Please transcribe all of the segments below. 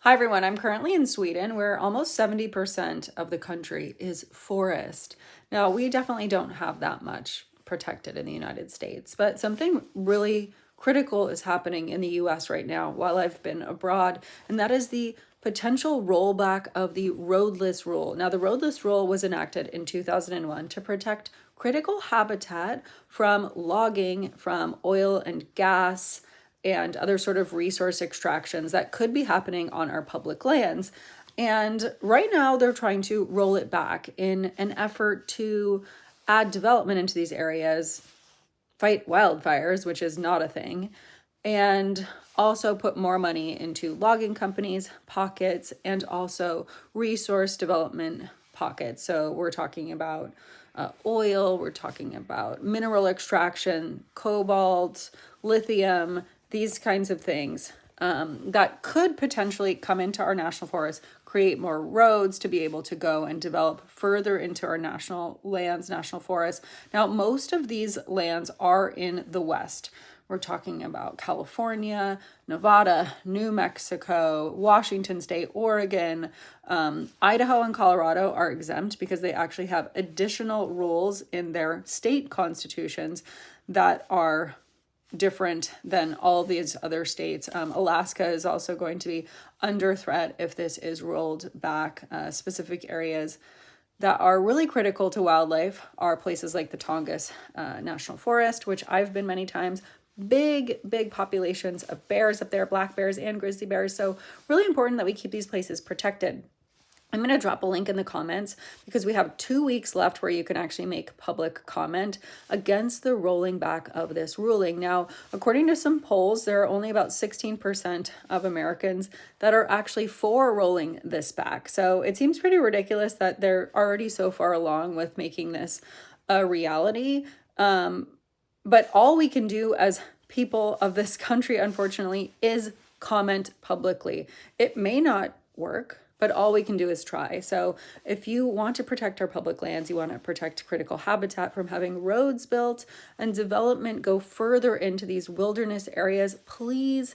Hi everyone, I'm currently in Sweden where almost 70% of the country is forest. Now, we definitely don't have that much protected in the United States, but something really critical is happening in the US right now while I've been abroad, and that is the potential rollback of the Roadless Rule. Now, the Roadless Rule was enacted in 2001 to protect critical habitat from logging, from oil and gas, and other sort of resource extractions that could be happening on our public lands. And right now, they're trying to roll it back in an effort to add development into these areas, fight wildfires, which is not a thing, and also put more money into logging companies' pockets and also resource development pockets. So we're talking about oil, we're talking about mineral extraction, cobalt, lithium, these kinds of things that could potentially come into our national forests, create more roads to be able to go and develop further into our national lands, national forests. Now, most of these lands are in the West. We're talking about California, Nevada, New Mexico, Washington State, Oregon, Idaho, and Colorado are exempt because they actually have additional rules in their state constitutions that are different than all these other states. Alaska is also going to be under threat if this is rolled back. Specific areas that are really critical to wildlife are places like the Tongass National Forest, which I've been many times. Big populations of bears up there, black bears and grizzly bears. So really important that we keep these places protected. I'm going to drop a link in the comments because we have 2 weeks left where you can actually make public comment against the rolling back of this ruling. Now, according to some polls, there are only about 16% of Americans that are actually for rolling this back. So it seems pretty ridiculous that they're already so far along with making this a reality. But all we can do as people of this country, unfortunately, is comment publicly. It may not work, but all we can do is try. So if you want to protect our public lands, you want to protect critical habitat from having roads built and development go further into these wilderness areas, please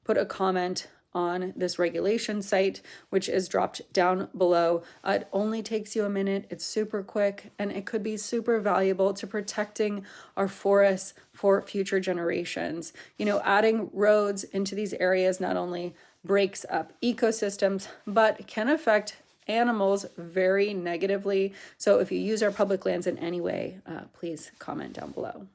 put a comment on this regulation site, which is dropped down below. It only takes you a minute. It's super quick, and it could be super valuable to protecting our forests for future generations. You know, adding roads into these areas not only breaks up ecosystems, but can affect animals very negatively. So if you use our public lands in any way, please comment down below.